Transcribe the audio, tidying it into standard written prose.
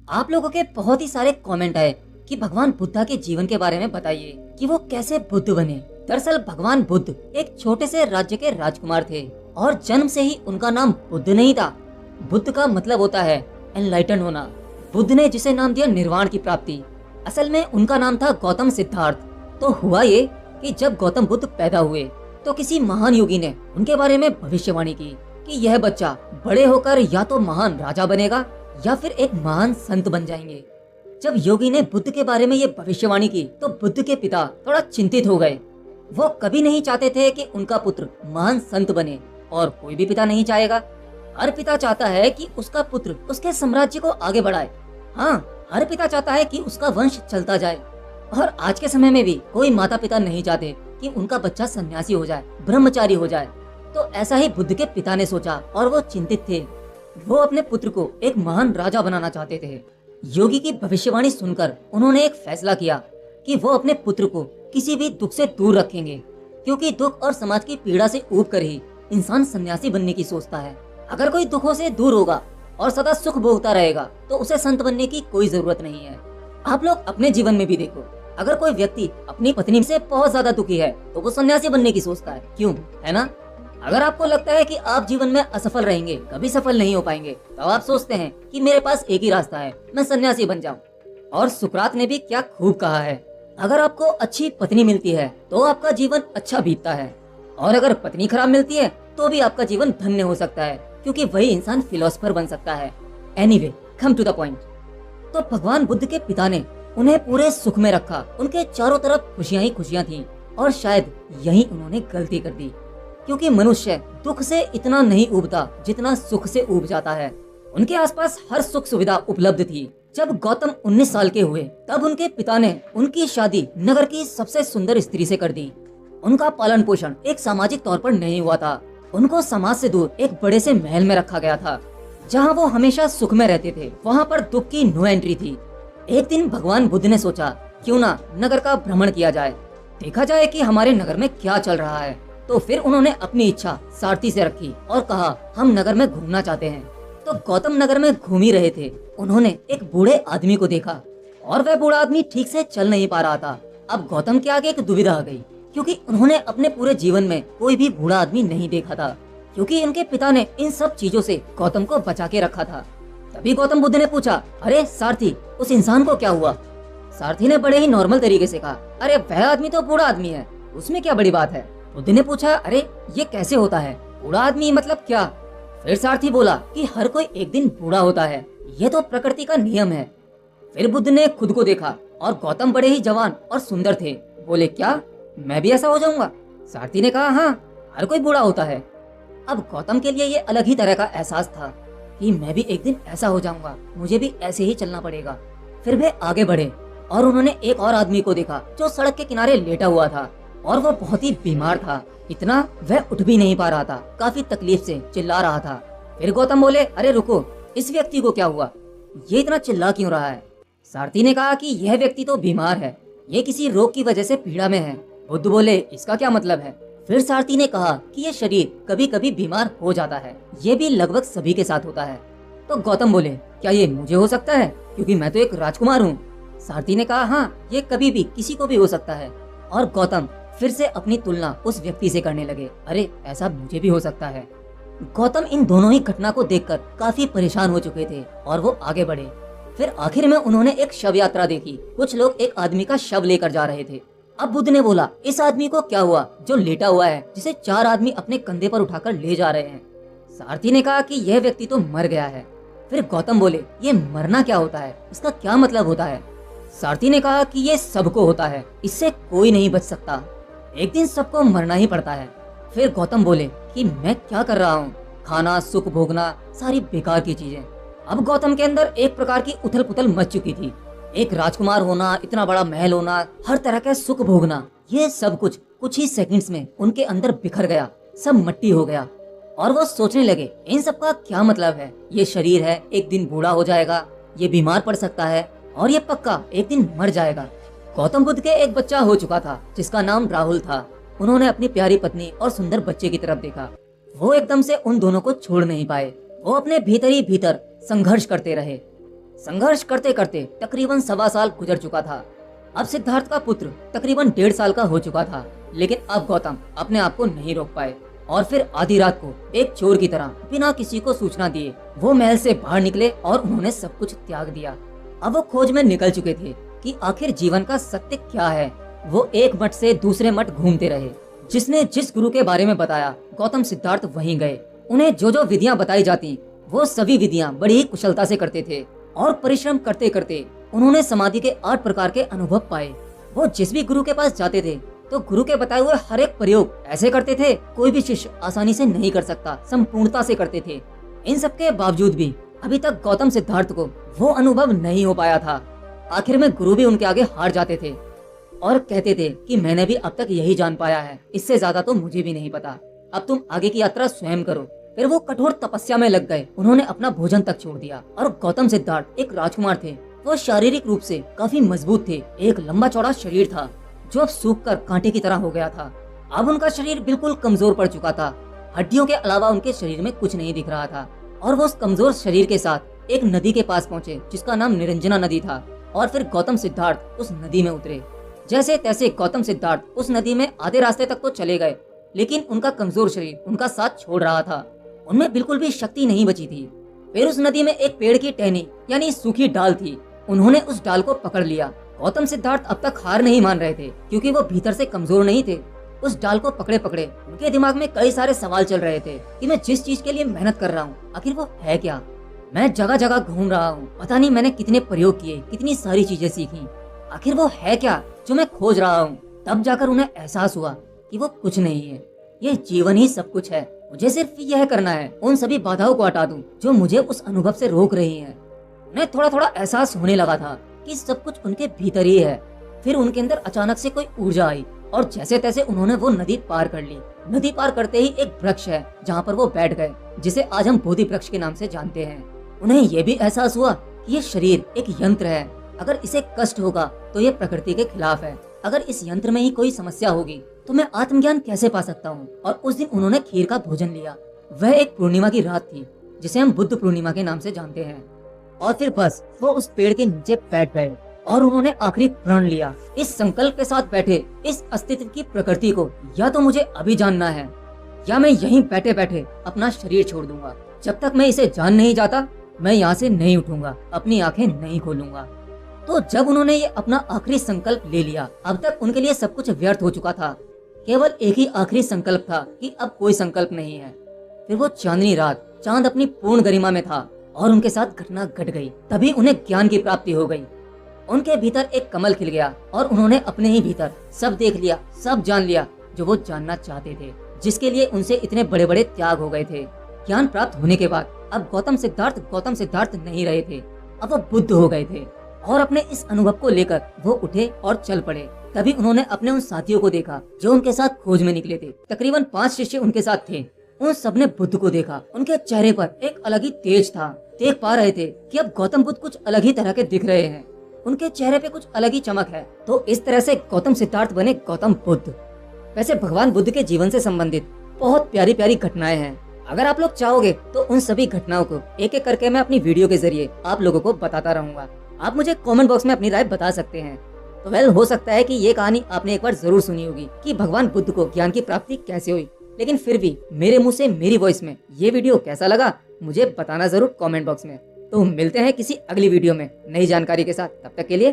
आप लोगों के बहुत ही सारे कमेंट आए कि भगवान बुद्धा के जीवन के बारे में बताइए कि वो कैसे बुद्ध बने। दरअसल भगवान बुद्ध एक छोटे से राज्य के राजकुमार थे और जन्म से ही उनका नाम बुद्ध नहीं था। बुद्ध का मतलब होता है एनलाइटन होना। बुद्ध ने जिसे नाम दिया निर्वाण की प्राप्ति, असल में उनका नाम था गौतम सिद्धार्थ। तो हुआ ये कि जब गौतम बुद्ध पैदा हुए तो किसी महान योगी ने उनके बारे में भविष्यवाणी की कि यह बच्चा बड़े होकर या तो महान राजा बनेगा या फिर एक महान संत बन जाएंगे। जब योगी ने बुद्ध के बारे में ये भविष्यवाणी की तो बुद्ध के पिता थोड़ा चिंतित हो गए। वो कभी नहीं चाहते थे कि उनका पुत्र महान संत बने, और कोई भी पिता नहीं चाहेगा। हर पिता चाहता है कि उसका पुत्र उसके साम्राज्य को आगे बढ़ाए। हाँ, हर पिता चाहता है कि उसका वंश चलता जाए। और आज के समय में भी कोई माता पिता नहीं चाहते कि उनका बच्चा सन्यासी हो जाए, ब्रह्मचारी हो जाए। तो ऐसा ही बुद्ध के पिता ने सोचा और वो चिंतित थे। वो अपने पुत्र को एक महान राजा बनाना चाहते थे। योगी की भविष्यवाणी सुनकर उन्होंने एक फैसला किया कि वो अपने पुत्र को किसी भी दुख से दूर रखेंगे, क्योंकि दुख और समाज की पीड़ा से ऊब कर ही इंसान सन्यासी बनने की सोचता है। अगर कोई दुखों से दूर होगा और सदा सुख भोगता रहेगा तो उसे संत बनने की कोई जरूरत नहीं है। आप लोग अपने जीवन में भी देखो, अगर कोई व्यक्ति अपनी पत्नी से बहुत ज्यादा दुखी है तो वो सन्यासी बनने की सोचता है, क्यों? है ना? अगर आपको लगता है कि आप जीवन में असफल रहेंगे, कभी सफल नहीं हो पाएंगे, तो आप सोचते हैं कि मेरे पास एक ही रास्ता है, मैं सन्यासी बन जाऊं। और सुकरात ने भी क्या खूब कहा है, अगर आपको अच्छी पत्नी मिलती है तो आपका जीवन अच्छा बीतता है, और अगर पत्नी खराब मिलती है तो भी आपका जीवन धन्य हो सकता है, क्योंकि वही इंसान फिलोसफर बन सकता है। Anyway, come to the point. तो भगवान बुद्ध के पिता ने उन्हें पूरे सुख में रखा। उनके चारों तरफ खुशियां ही खुशियां थी, और शायद यही उन्होंने गलती कर दी, क्योंकि मनुष्य दुख से इतना नहीं उबता जितना सुख से उब जाता है। उनके आसपास हर सुख सुविधा उपलब्ध थी। जब गौतम 19 साल के हुए तब उनके पिता ने उनकी शादी नगर की सबसे सुंदर स्त्री से कर दी। उनका पालन पोषण एक सामाजिक तौर पर नहीं हुआ था। उनको समाज से दूर एक बड़े से महल में रखा गया था, जहाँ वो हमेशा सुख में रहते थे। वहाँ पर दुख की नो एंट्री थी। एक दिन भगवान बुद्ध ने सोचा, क्यों ना नगर का भ्रमण किया जाए, देखा जाए कि हमारे नगर में क्या चल रहा है। तो फिर उन्होंने अपनी इच्छा सारथी से रखी और कहा, हम नगर में घूमना चाहते हैं। तो गौतम नगर में घूम ही रहे थे, उन्होंने एक बूढ़े आदमी को देखा, और वह बूढ़ा आदमी ठीक से चल नहीं पा रहा था। अब गौतम के आगे एक दुविधा आ गई, क्योंकि उन्होंने अपने पूरे जीवन में कोई भी बूढ़ा आदमी नहीं देखा था, क्योंकि उनके पिता ने इन सब चीजों से गौतम को बचा के रखा था। तभी गौतम बुद्ध ने पूछा, अरे सारथी, उस इंसान को क्या हुआ? सारथी ने बड़े ही नॉर्मल तरीके से कहा, अरे वह आदमी तो बूढ़ा आदमी है, उसमें क्या बड़ी बात है। बुद्ध ने पूछा, अरे ये कैसे होता है, बूढ़ा आदमी मतलब क्या? फिर सारथी बोला कि हर कोई एक दिन बूढ़ा होता है, ये तो प्रकृति का नियम है। फिर बुद्ध ने खुद को देखा और गौतम बड़े ही जवान और सुंदर थे। बोले, क्या मैं भी ऐसा हो जाऊंगा? सारथी ने कहा, हाँ, हर कोई बूढ़ा होता है। अब गौतम के लिए ये अलग ही तरह का एहसास था कि मैं भी एक दिन ऐसा हो जाऊंगा, मुझे भी ऐसे ही चलना पड़ेगा। फिर वे आगे बढ़े और उन्होंने एक और आदमी को देखा जो सड़क के किनारे लेटा हुआ था, और वो बहुत ही बीमार था। इतना वह उठ भी नहीं पा रहा था, काफी तकलीफ से चिल्ला रहा था। फिर गौतम बोले, अरे रुको, इस व्यक्ति को क्या हुआ, ये इतना चिल्ला क्यों रहा है? सारथी ने कहा कि यह व्यक्ति तो बीमार है, ये किसी रोग की वजह से पीड़ा में है। बुद्ध बोले, इसका क्या मतलब है? फिर सारथी ने कहा कि ये शरीर कभी कभी बीमार हो जाता है, ये भी लगभग सभी के साथ होता है। तो गौतम बोले, क्या ये मुझे हो सकता है, क्योंकि मैं तो एक राजकुमार हूँ? सारथी ने कहा, हाँ, ये कभी भी किसी को भी हो सकता है। और गौतम फिर से अपनी तुलना उस व्यक्ति से करने लगे, अरे ऐसा मुझे भी हो सकता है। गौतम इन दोनों ही घटना को देखकर काफी परेशान हो चुके थे और वो आगे बढ़े। फिर आखिर में उन्होंने एक शव यात्रा देखी। कुछ लोग एक आदमी का शव लेकर जा रहे थे। अब बुद्ध ने बोला, इस आदमी को क्या हुआ जो लेटा हुआ है, जिसे 4 आदमी अपने कंधे पर उठाकर ले जा रहे हैं? सारथी ने कहा कि यह व्यक्ति तो मर गया है। फिर गौतम बोले, ये मरना क्या होता है, इसका क्या मतलब होता है? सारथी ने कहा कि ये सबको होता है, इससे कोई नहीं बच सकता, एक दिन सबको मरना ही पड़ता है। फिर गौतम बोले कि मैं क्या कर रहा हूँ, खाना, सुख भोगना, सारी बेकार की चीजें। अब गौतम के अंदर एक प्रकार की उथल पुथल मच चुकी थी। एक राजकुमार होना, इतना बड़ा महल होना, हर तरह का सुख भोगना, ये सब कुछ ही सेकंड्स में उनके अंदर बिखर गया, सब मट्टी हो गया। और वो सोचने लगे, इन सब का क्या मतलब है? ये शरीर है, एक दिन बूढ़ा हो जाएगा, ये बीमार पड़ सकता है, और ये पक्का एक दिन मर जाएगा। गौतम बुद्ध के एक बच्चा हो चुका था जिसका नाम राहुल था। उन्होंने अपनी प्यारी पत्नी और सुंदर बच्चे की तरफ देखा। वो एकदम से उन दोनों को छोड़ नहीं पाए। वो अपने भीतर ही भीतर संघर्ष करते रहे। संघर्ष करते करते तकरीबन 1.25 साल गुजर चुका था। अब सिद्धार्थ का पुत्र तकरीबन 1.5 साल का हो चुका था, लेकिन अब गौतम अपने आप को नहीं रोक पाए और फिर आधी रात को एक चोर की तरह बिना किसी को सूचना दिए वो महल से बाहर निकले और उन्होंने सब कुछ त्याग दिया। अब वो खोज में निकल चुके थे कि आखिर जीवन का सत्य क्या है। वो एक मठ से दूसरे मठ घूमते रहे। जिसने जिस गुरु के बारे में बताया गौतम सिद्धार्थ वहीं गए। उन्हें जो जो विधियां बताई जाती वो सभी विधियां बड़ी ही कुशलता से करते थे और परिश्रम करते करते उन्होंने समाधि के 8 प्रकार के अनुभव पाए। वो जिस भी गुरु के पास जाते थे तो गुरु के बताए हुए हर एक प्रयोग ऐसे करते थे कोई भी शिष्य आसानी से नहीं कर सकता, संपूर्णता से करते थे। इन सब के बावजूद भी अभी तक गौतम सिद्धार्थ को वो अनुभव नहीं हो पाया था। आखिर में गुरु भी उनके आगे हार जाते थे और कहते थे कि मैंने भी अब तक यही जान पाया है, इससे ज्यादा तो मुझे भी नहीं पता, अब तुम आगे की यात्रा स्वयं करो। फिर वो कठोर तपस्या में लग गए। उन्होंने अपना भोजन तक छोड़ दिया और गौतम सिद्धार्थ एक राजकुमार थे। वो शारीरिक रूप से काफी मजबूत थे। एक लंबा चौड़ा शरीर था जो अब सूखकर कांटे की तरह हो गया था। अब उनका शरीर बिल्कुल कमजोर पड़ चुका था। हड्डियों के अलावा उनके शरीर में कुछ नहीं दिख रहा था और वो उस कमजोर शरीर के साथ एक नदी के पास पहुँचे जिसका नाम निरंजना नदी था। और फिर गौतम सिद्धार्थ उस नदी में उतरे। जैसे तैसे गौतम सिद्धार्थ उस नदी में आधे रास्ते तक तो चले गए, लेकिन उनका कमजोर शरीर उनका साथ छोड़ रहा था। उनमें बिल्कुल भी शक्ति नहीं बची थी। फिर उस नदी में एक पेड़ की टहनी यानी सूखी डाल थी। उन्होंने उस डाल को पकड़ लिया। गौतम सिद्धार्थ अब तक हार नहीं मान रहे थे क्योंकि वो भीतर से कमजोर नहीं थे। उस डाल को पकड़े पकड़े उनके दिमाग में कई सारे सवाल चल रहे थे कि मैं जिस चीज के लिए मेहनत कर रहा हूँ आखिर वो है क्या। मैं जगह जगह घूम रहा हूँ, पता नहीं मैंने कितने प्रयोग किए, कितनी सारी चीजें सीखी, आखिर वो है क्या जो मैं खोज रहा हूँ। तब जाकर उन्हें एहसास हुआ कि वो कुछ नहीं है, ये जीवन ही सब कुछ है। मुझे सिर्फ यह करना है, उन सभी बाधाओं को हटा दूं जो मुझे उस अनुभव से रोक रही हैं। उन्हें थोड़ा थोड़ा एहसास होने लगा था कि सब कुछ उनके भीतर ही है। फिर उनके अंदर अचानक से कोई ऊर्जा आई और जैसे तैसे उन्होंने वो नदी पार कर ली। नदी पार करते ही एक वृक्ष है जहाँ पर वो बैठ गए, जिसे आज हम बोधि वृक्ष के नाम से जानते हैं। उन्हें ये भी एहसास हुआ कि ये शरीर एक यंत्र है, अगर इसे कष्ट होगा तो ये प्रकृति के खिलाफ है। अगर इस यंत्र में ही कोई समस्या होगी तो मैं आत्मज्ञान कैसे पा सकता हूँ। और उस दिन उन्होंने खीर का भोजन लिया। वह एक पूर्णिमा की रात थी जिसे हम बुद्ध पूर्णिमा के नाम से जानते हैं। और फिर बस वो उस पेड़ के नीचे बैठ गए और उन्होंने आखिरी प्रण लिया। इस संकल्प के साथ बैठे, इस अस्तित्व की प्रकृति को या तो मुझे अभी जानना है या मैं यहीं बैठे बैठे अपना शरीर छोड़ दूंगा। जब तक मैं इसे जान नहीं जाता मैं यहाँ से नहीं उठूंगा, अपनी आंखें नहीं खोलूंगा। तो जब उन्होंने ये अपना आखिरी संकल्प ले लिया, अब तक उनके लिए सब कुछ व्यर्थ हो चुका था। केवल एक ही आखिरी संकल्प था कि अब कोई संकल्प नहीं है। फिर वो चांदनी रात, चांद अपनी पूर्ण गरिमा में था और उनके साथ घटना घट गई। तभी उन्हें ज्ञान की प्राप्ति हो गई। उनके भीतर एक कमल खिल गया और उन्होंने अपने ही भीतर सब देख लिया, सब जान लिया जो वो जानना चाहते थे, जिसके लिए उनसे इतने बड़े बड़े त्याग हो गए थे। ज्ञान प्राप्त होने के बाद अब गौतम सिद्धार्थ नहीं रहे थे, अब वो बुद्ध हो गए थे। और अपने इस अनुभव को लेकर वो उठे और चल पड़े। तभी उन्होंने अपने उन साथियों को देखा जो उनके साथ खोज में निकले थे। तकरीबन 5 शिष्य उनके साथ थे। उन सबने बुद्ध को देखा। उनके चेहरे पर एक अलग ही तेज था। देख पा रहे थे कि अब गौतम बुद्ध कुछ अलग ही तरह के दिख रहे हैं। उनके चेहरे पे कुछ अलग ही चमक है। तो इस तरह से गौतम सिद्धार्थ बने गौतम बुद्ध। वैसे भगवान बुद्ध के जीवन से संबंधित बहुत प्यारी प्यारी घटनाएं हैं। अगर आप लोग चाहोगे तो उन सभी घटनाओं को एक एक करके मैं अपनी वीडियो के जरिए आप लोगों को बताता रहूंगा। आप मुझे कमेंट बॉक्स में अपनी राय बता सकते हैं। तो हो सकता है कि ये कहानी आपने एक बार जरूर सुनी होगी कि भगवान बुद्ध को ज्ञान की प्राप्ति कैसे हुई, लेकिन फिर भी मेरे मुंह से मेरी वॉइस में ये वीडियो कैसा लगा मुझे बताना जरूर कमेंट बॉक्स में। तो मिलते हैं किसी अगली वीडियो में नई जानकारी के साथ। तब तक के लिए